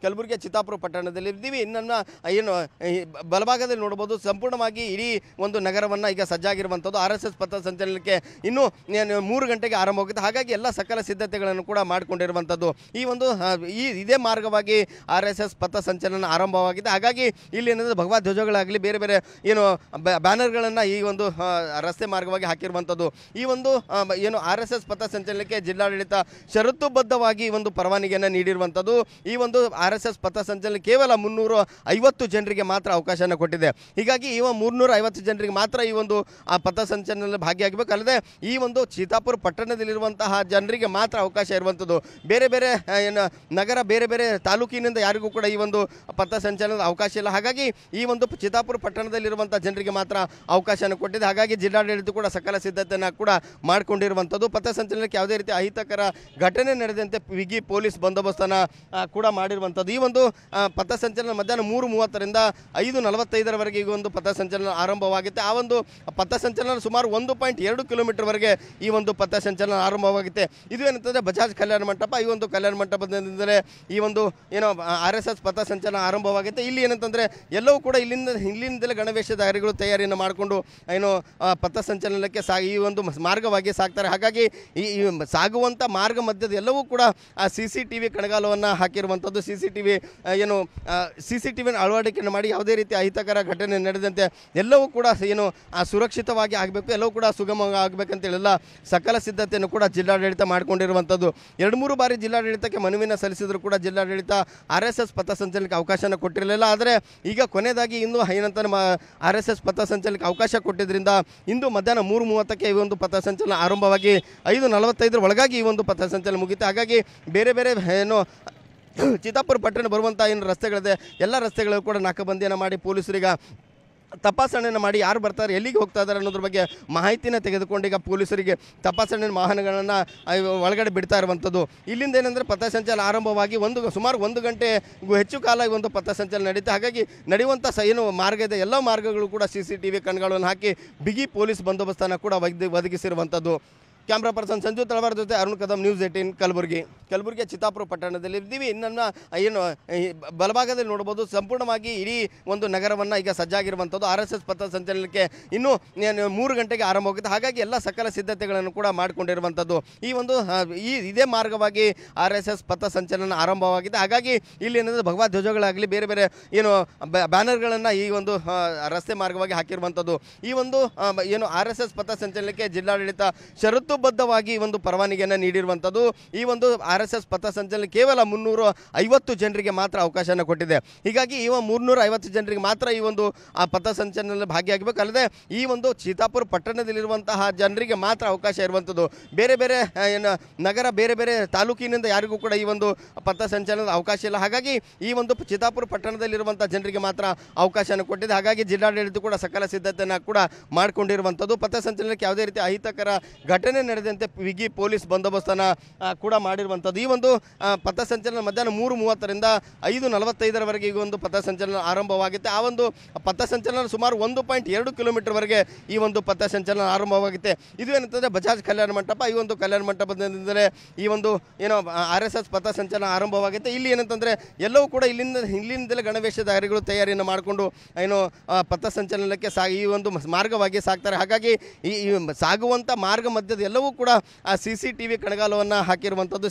ಕಲಬುರಗಿಯ ಚಿತ್ತಾಪುರ ಪಟ್ಟಣದಲ್ಲಿ ಇದ್ದೀವಿ. ನನ್ನ ಏನು ಬಲಭಾಗದಲ್ಲಿ ನೋಡಬಹುದು ಸಂಪೂರ್ಣವಾಗಿ ಇಡೀ ಒಂದು ನಗರವನ್ನು ಈಗ ಸಜ್ಜಾಗಿರುವಂಥದ್ದು. RSS ಪಥಸಂಚಲನಕ್ಕೆ ಇನ್ನೂ 3 ಗಂಟೆಗೆ ಆರಂಭವಾಗುತ್ತೆ. ಹಾಗಾಗಿ ಎಲ್ಲ ಸಕಲ ಸಿದ್ಧತೆಗಳನ್ನು ಕೂಡ ಮಾಡಿಕೊಂಡಿರುವಂಥದ್ದು. ಇದೇ ಮಾರ್ಗವಾಗಿ RSS ಪಥಸಂಚಲನ ಆರಂಭವಾಗಿದೆ. ಹಾಗಾಗಿ ಇಲ್ಲಿ ಏನಂದರೆ ಭಗವಾ ಧ್ವಜಗಳಾಗಲಿ ಬೇರೆ ಬೇರೆ ಏನು ಬ್ಯಾನರ್ಗಳನ್ನು ಈ ಒಂದು ರಸ್ತೆ ಮಾರ್ಗವಾಗಿ ಹಾಕಿರುವಂಥದ್ದು. RSS ಪಥಸಂಚಲನಕ್ಕೆ ಜಿಲ್ಲಾಡಳಿತ ಷರತ್ತುಬದ್ಧವಾಗಿ ಒಂದು ಪರವಾನಗಿಯನ್ನು ನೀಡಿರುವಂಥದ್ದು. RSS ಪಥಸಂಚಲನ ಕೇವಲ 350 ಜನರಿಗೆ ಮಾತ್ರ ಅವಕಾಶನ ಕೊಟ್ಟಿದೆ. ಹೀಗಾಗಿ 350 ಜನರಿಗೆ ಮಾತ್ರ ಈ ಒಂದು ಪಥಸಂಚಲನದಲ್ಲಿ ಭಾಗಿಯಾಗಬೇಕು. ಅಲ್ಲದೆ ಈ ಒಂದು ಚಿತ್ತಾಪುರ ಪಟ್ಟಣದಲ್ಲಿರುವಂತಹ ಜನರಿಗೆ ಮಾತ್ರ ಅವಕಾಶ ಇರುವಂಥದ್ದು. ಬೇರೆ ಬೇರೆ ನಗರ ಬೇರೆ ಬೇರೆ ತಾಲೂಕಿನಿಂದ ಯಾರಿಗೂ ಕೂಡ ಈ ಒಂದು ಪಥಸಂಚಲನದ ಅವಕಾಶ ಇಲ್ಲ. ಹಾಗಾಗಿ ಈ ಒಂದು ಚಿತ್ತಾಪುರ ಪಟ್ಟಣದಲ್ಲಿರುವಂಥ ಜನರಿಗೆ ಮಾತ್ರ ಅವಕಾಶನ ಕೊಟ್ಟಿದೆ. ಹಾಗಾಗಿ ಜಿಲ್ಲಾಡಳಿತ ಕೂಡ ಸಕಲ ಸಿದ್ಧತೆಯನ್ನು ಕೂಡ ಮಾಡಿಕೊಂಡಿರುವಂಥದ್ದು. ಪಥಸಂಚಲನಕ್ಕೆ ಯಾವುದೇ ರೀತಿ ಅಹಿತಕರ ಘಟನೆ ನಡೆದಂತೆ ಬಿಗಿ ಪೊಲೀಸ್ ಬಂದೋಬಸ್ತನ್ನು ಕೂಡ ಮಾಡಿರುವಂಥದ್ದು. ಈ ಒಂದು ಪಥಸಂಚಲನ ಮಧ್ಯಾಹ್ನ 3:30ರಿಂದ 5:45ರವರೆಗೆ ಈ ಒಂದು ಪಥಸಂಚಲನ ಆರಂಭವಾಗುತ್ತೆ. ಆ ಒಂದು ಪಥಸಂಚಲನ ಸುಮಾರು 1.2 ಕಿಲೋಮೀಟರ್ವರೆಗೆ ಈ ಒಂದು ಪಥಸಂಚಲನ ಆರಂಭವಾಗುತ್ತೆ. ಇದು ಏನಂತಂದರೆ ಬಜಾಜ್ ಕಲ್ಯಾಣ ಮಂಟಪ, ಈ ಒಂದು ಕಲ್ಯಾಣ ಮಂಟಪದಿಂದಲೇ ಈ ಒಂದು RSS ಪಥಸಂಚಲನ ಆರಂಭವಾಗುತ್ತೆ. ಇಲ್ಲಿ ಏನಂತಂದರೆ ಎಲ್ಲವೂ ಕೂಡ ಇಲ್ಲಿಂದಲೇ ಗಣವೇಷಧಾರಿಗಳು ತಯಾರಿಯನ್ನು ಮಾಡಿಕೊಂಡು ಪಥಸಂಚಲನಕ್ಕೆ ಈ ಒಂದು ಮಾರ್ಗವಾಗಿ ಸಾಗ್ತಾರೆ. ಹಾಗಾಗಿ ಈ ಸಾಗುವಂಥ ಮಾರ್ಗ ಮಧ್ಯದ ಎಲ್ಲವೂ ಕೂಡ CCTV ಕಣಗಾಲವನ್ನು ಹಾಕಿರುವಂಥದ್ದು. CCTV ಅಳವಡಿಕೆಯನ್ನು ಮಾಡಿ ಯಾವುದೇ ರೀತಿ ಅಹಿತಕರ ಘಟನೆ ನಡೆದಂತೆ ಎಲ್ಲವೂ ಕೂಡ ಸುರಕ್ಷಿತವಾಗಿ ಆಗಬೇಕು, ಎಲ್ಲವೂ ಕೂಡ ಸುಗಮವಾಗಿ ಆಗಬೇಕಂತೇಳೆಲ್ಲ ಸಕಲ ಸಿದ್ಧತೆಯನ್ನು ಕೂಡ ಜಿಲ್ಲಾಡಳಿತ ಮಾಡಿಕೊಂಡಿರುವಂಥದ್ದು. 2-3 ಬಾರಿ ಜಿಲ್ಲಾಡಳಿತಕ್ಕೆ ಮನವಿಯನ್ನು ಸಲ್ಲಿಸಿದ್ರು ಕೂಡ ಜಿಲ್ಲಾಡಳಿತ RSS ಪಥಸಂಚಲನಕ್ಕೆ ಅವಕಾಶನ ಕೊಟ್ಟಿರಲಿಲ್ಲ. ಆದರೆ ಈಗ ಕೊನೆಯದಾಗಿ ಇಂದು RSS ಪಥಸಂಚಲನಕ್ಕೆ ಅವಕಾಶ ಕೊಟ್ಟಿದ್ದರಿಂದ ಇಂದು ಮಧ್ಯಾಹ್ನ 3:30ಕ್ಕೆ ಈ ಒಂದು ಪಥಸಂಚಲನ ಆರಂಭವಾಗಿ 5:45 ಒಳಗಾಗಿ ಈ ಒಂದು ಪಥಸಂಚಲನ ಮುಗಿತು. ಹಾಗಾಗಿ ಬೇರೆ ಬೇರೆ ಚಿತ್ತಾಪುರ ಪಟ್ಟಣ ಬರುವಂಥ ರಸ್ತೆಗಳಿದೆ, ಎಲ್ಲ ರಸ್ತೆಗಳು ಕೂಡ ನಾಕಾಬಂದಿಯನ್ನು ಮಾಡಿ ಪೊಲೀಸರಿಗೆ ತಪಾಸಣೆಯನ್ನು ಮಾಡಿ ಯಾರು ಬರ್ತಾರೆ ಎಲ್ಲಿಗೆ ಹೋಗ್ತಾ ಇದ್ದಾರೆ ಅನ್ನೋದ್ರ ಬಗ್ಗೆ ಮಾಹಿತಿನ ತೆಗೆದುಕೊಂಡು ಈಗ ಪೊಲೀಸರಿಗೆ ತಪಾಸಣೆ ವಾಹನಗಳನ್ನು ಒಳಗಡೆ ಬಿಡ್ತಾ ಇರುವಂಥದ್ದು. ಇಲ್ಲಿಂದ ಏನಂದರೆ ಪಥಸಂಚಲನ ಆರಂಭವಾಗಿ ಸುಮಾರು 1 ಗಂಟೆಗೂ ಹೆಚ್ಚು ಕಾಲ ಈ ಒಂದು ಪಥಸಂಚಲನ ನಡೀತಾ. ಹಾಗಾಗಿ ನಡೆಯುವಂಥ ಮಾರ್ಗ ಇದೆ, ಎಲ್ಲ ಮಾರ್ಗಗಳು ಕೂಡ CCTV ಕಣ್ಗಳನ್ನು ಹಾಕಿ ಬಿಗಿ ಪೊಲೀಸ್ ಬಂದೋಬಸ್ತನ್ನು ಕೂಡ ಒದಗಿಸಿರುವಂಥದ್ದು. ಕ್ಯಾಮ್ರಾ ಪರ್ಸನ್ ಸಂಜು ತಳವಾರ ಜೊತೆ ಅರುಣ್ ಕದಂ, ನ್ಯೂಸ್ 18 ಕಲಬುರಗಿಯ ಚಿತ್ತಾಪುರ ಪಟ್ಟಣದಲ್ಲಿ ಇದ್ದೀವಿ. ನನ್ನ ಬಲಭಾಗದಲ್ಲಿ ನೋಡಬಹುದು ಸಂಪೂರ್ಣವಾಗಿ ಇಡೀ ಒಂದು ನಗರವನ್ನು ಈಗ ಸಜ್ಜಾಗಿರುವಂಥದ್ದು. RSS ಪಥಸಂಚಲನಕ್ಕೆ ಇನ್ನೂ 3 ಗಂಟೆಗೆ ಆರಂಭವಾಗುತ್ತೆ. ಹಾಗಾಗಿ ಎಲ್ಲ ಸಕಲ ಸಿದ್ಧತೆಗಳನ್ನು ಕೂಡ ಮಾಡಿಕೊಂಡಿರುವಂಥದ್ದು. ಇದೇ ಮಾರ್ಗವಾಗಿ RSS ಪಥಸಂಚಲನ ಆರಂಭವಾಗಿದೆ. ಹಾಗಾಗಿ ಇಲ್ಲಿ ಏನಂದರೆ ಭಗವಾ ಧ್ವಜಗಳಾಗಲಿ ಬೇರೆ ಬೇರೆ ಬ್ಯಾನರ್ಗಳನ್ನು ಈ ಒಂದು ರಸ್ತೆ ಮಾರ್ಗವಾಗಿ ಹಾಕಿರುವಂಥದ್ದು. RSS ಪಥಸಂಚಲನಕ್ಕೆ ಜಿಲ್ಲಾಡಳಿತ ಷರತ್ತುಬದ್ಧವಾಗಿ ಒಂದು ಪರವಾನಗಿಯನ್ನು ನೀಡಿರುವಂಥದ್ದು. RSS ಪಥಸಂಚಲನ ಕೇವಲ 350 ಜನರಿಗೆ ಮಾತ್ರ ಅವಕಾಶನ ಕೊಟ್ಟಿದೆ. ಹೀಗಾಗಿ 350 ಜನರಿಗೆ ಮಾತ್ರ ಈ ಒಂದು ಪಥಸಂಚಲನದಲ್ಲಿ ಭಾಗಿಯಾಗಬೇಕು. ಅಲ್ಲದೆ ಈ ಒಂದು ಚಿತ್ತಾಪುರ ಪಟ್ಟಣದಲ್ಲಿರುವಂತಹ ಜನರಿಗೆ ಮಾತ್ರ ಅವಕಾಶ ಇರುವಂಥದ್ದು. ಬೇರೆ ಬೇರೆ ನಗರ ಬೇರೆ ಬೇರೆ ತಾಲೂಕಿನಿಂದ ಯಾರಿಗೂ ಕೂಡ ಈ ಒಂದು ಪಥಸಂಚಲನದ ಅವಕಾಶ ಇಲ್ಲ. ಹಾಗಾಗಿ ಈ ಒಂದು ಚಿತ್ತಾಪುರ ಪಟ್ಟಣದಲ್ಲಿರುವಂಥ ಜನರಿಗೆ ಮಾತ್ರ ಅವಕಾಶನ ಕೊಟ್ಟಿದೆ. ಹಾಗಾಗಿ ಜಿಲ್ಲಾಡಳಿತ ಕೂಡ ಸಕಲ ಸಿದ್ಧತೆಯನ್ನು ಕೂಡ ಮಾಡಿಕೊಂಡಿರುವಂಥದ್ದು. ಪಥಸಂಚಲನಕ್ಕೆ ಯಾವುದೇ ರೀತಿ ಅಹಿತಕರ ಘಟನೆ ನಡೆದಂತೆ ಬಿಗಿ ಪೊಲೀಸ್ ಬಂದೋಬಸ್ತನ್ನು ಕೂಡ ಮಾಡಿರುವಂಥದ್ದು. ಈ ಒಂದು ಪಥಸಂಚಲನ ಮಧ್ಯಾಹ್ನ 3:30ರಿಂದ 5:45ರವರೆಗೆ ಈ ಒಂದು ಪಥಸಂಚಲನ ಆರಂಭವಾಗುತ್ತೆ. ಆ ಒಂದು ಪಥಸಂಚಲನ ಸುಮಾರು 1.2 ಕಿಲೋಮೀಟರ್ವರೆಗೆ ಈ ಒಂದು ಪಥಸಂಚಲನ ಆರಂಭವಾಗುತ್ತೆ. ಇದು ಏನಂತಂದರೆ ಬಜಾಜ್ ಕಲ್ಯಾಣ ಮಂಟಪ, ಈ ಒಂದು ಕಲ್ಯಾಣ ಮಂಟಪದಿಂದಲೇ ಈ ಒಂದು RSS ಪಥಸಂಚಲನ ಆರಂಭವಾಗುತ್ತೆ. ಇಲ್ಲಿ ಏನಂತಂದರೆ ಎಲ್ಲವೂ ಕೂಡ ಇಲ್ಲಿಂದಲೇ ಗಣವೇಷಧಾರಿಗಳು ತಯಾರಿಯನ್ನು ಮಾಡಿಕೊಂಡು ಪಥಸಂಚಲನಕ್ಕೆ ಈ ಒಂದು ಮಾರ್ಗವಾಗಿ ಸಾಗ್ತಾರೆ. ಹಾಗಾಗಿ ಈ ಸಾಗುವಂಥ ಮಾರ್ಗ ಮಧ್ಯದ ಎಲ್ಲವೂ ಕೂಡ CCTV ಕಣಗಾಲವನ್ನು ಹಾಕಿರುವಂಥದ್ದು.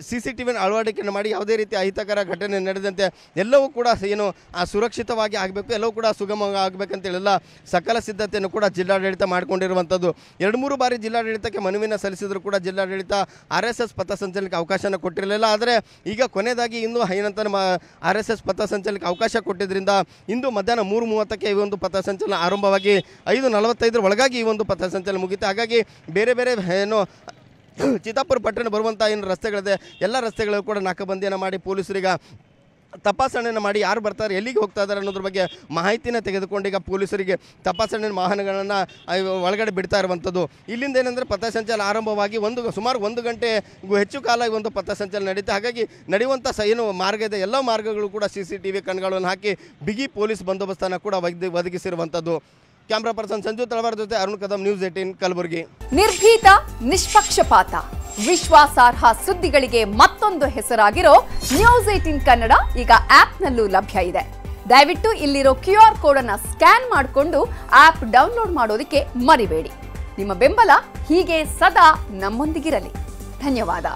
CCTV ಅಳವಡಿಕೆಯನ್ನು ಮಾಡಿ ಯಾವುದೇ ರೀತಿ ಅಹಿತಕರ ಘಟನೆ ನಡೆದಂತೆ ಎಲ್ಲವೂ ಕೂಡ ಸುರಕ್ಷಿತವಾಗಿ ಆಗಬೇಕು, ಎಲ್ಲವೂ ಕೂಡ ಸುಗಮವಾಗಿ ಆಗಬೇಕಂತೇಳೆಲ್ಲ ಸಕಲ ಸಿದ್ಧತೆಯನ್ನು ಕೂಡ ಜಿಲ್ಲಾಡಳಿತ ಮಾಡಿಕೊಂಡಿರುವಂಥದ್ದು. 2-3 ಬಾರಿ ಜಿಲ್ಲಾಡಳಿತಕ್ಕೆ ಮನವಿಯನ್ನು ಸಲ್ಲಿಸಿದ್ರು ಕೂಡ ಜಿಲ್ಲಾಡಳಿತ RSS ಪಥಸಂಚಲನಕ್ಕೆ ಅವಕಾಶನ ಕೊಟ್ಟಿರಲಿಲ್ಲ. ಆದರೆ ಈಗ ಕೊನೆಯದಾಗಿ ಇಂದು RSS ಪಥಸಂಚಲನಕ್ಕೆ ಅವಕಾಶ ಕೊಟ್ಟಿದ್ದರಿಂದ ಇಂದು ಮಧ್ಯಾಹ್ನ 3:30ಕ್ಕೆ ಈ ಒಂದು ಪಥಸಂಚಲನ ಆರಂಭವಾಗಿ 5:45 ಒಳಗಾಗಿ ಈ ಒಂದು ಪಥಸಂಚಲನ ಮುಗಿತು. ಹಾಗಾಗಿ ಬೇರೆ ಬೇರೆ ಚಿತ್ತಾಪುರ ಪಟ್ಟಣ ಬರುವಂಥ ರಸ್ತೆಗಳಿದೆ, ಎಲ್ಲ ರಸ್ತೆಗಳು ಕೂಡ ನಾಕಾಬಂದಿಯನ್ನು ಮಾಡಿ ಪೊಲೀಸರಿಗೆ ತಪಾಸಣೆಯನ್ನು ಮಾಡಿ ಯಾರು ಬರ್ತಾರೆ ಎಲ್ಲಿಗೆ ಹೋಗ್ತಾ ಇದ್ದಾರೆ ಅನ್ನೋದ್ರ ಬಗ್ಗೆ ಮಾಹಿತಿನ ತೆಗೆದುಕೊಂಡು ಈಗ ಪೊಲೀಸರಿಗೆ ತಪಾಸಣೆ ವಾಹನಗಳನ್ನು ಒಳಗಡೆ ಬಿಡ್ತಾ ಇರುವಂಥದ್ದು. ಇಲ್ಲಿಂದ ಏನಂದರೆ ಪಥಸಂಚಲನ ಆರಂಭವಾಗಿ ಸುಮಾರು 1 ಗಂಟೆಗೂ ಹೆಚ್ಚು ಕಾಲ ಈ ಒಂದು ಪಥಸಂಚಲನ ನಡೀತಾ. ಹಾಗಾಗಿ ನಡೆಯುವಂಥ ಮಾರ್ಗ ಇದೆ, ಎಲ್ಲ ಮಾರ್ಗಗಳು ಕೂಡ CCTV ಕಣ್ಗಳನ್ನು ಹಾಕಿ ಬಿಗಿ ಪೊಲೀಸ್ ಬಂದೋಬಸ್ತನ್ನು ಕೂಡ ಒದಗಿಸಿರುವಂಥದ್ದು. ಕ್ಯಾಮ್ರಾ ಪರ್ಸನ್ ಸಂಜು ತಳವಾರ್ ಜೊತೆ ಅರುಣ್ ಕದಂ, ನ್ಯೂಸ್ 18 ಕಲಬುರಗಿ. ನಿರ್ಭೀತ, ನಿಷ್ಪಕ್ಷಪಾತ, ವಿಶ್ವಾಸಾರ್ಹ ಸುದ್ದಿಗಳಿಗೆ ಮತ್ತೊಂದು ಹೆಸರಾಗಿರೋ ನ್ಯೂಸ್ 18 ಕನ್ನಡ ಈಗ ಆಪ್ನಲ್ಲೂ ಲಭ್ಯ ಇದೆ. ದಯವಿಟ್ಟು ಇಲ್ಲಿರೋ QR ಕೋಡ್ ಅನ್ನು ಸ್ಕ್ಯಾನ್ ಮಾಡಿಕೊಂಡು ಆಪ್ ಡೌನ್ಲೋಡ್ ಮಾಡೋದಕ್ಕೆ ಮರಿಬೇಡಿ. ನಿಮ್ಮ ಬೆಂಬಲ ಹೀಗೆ ಸದಾ ನಮ್ಮೊಂದಿಗಿರಲಿ. ಧನ್ಯವಾದ.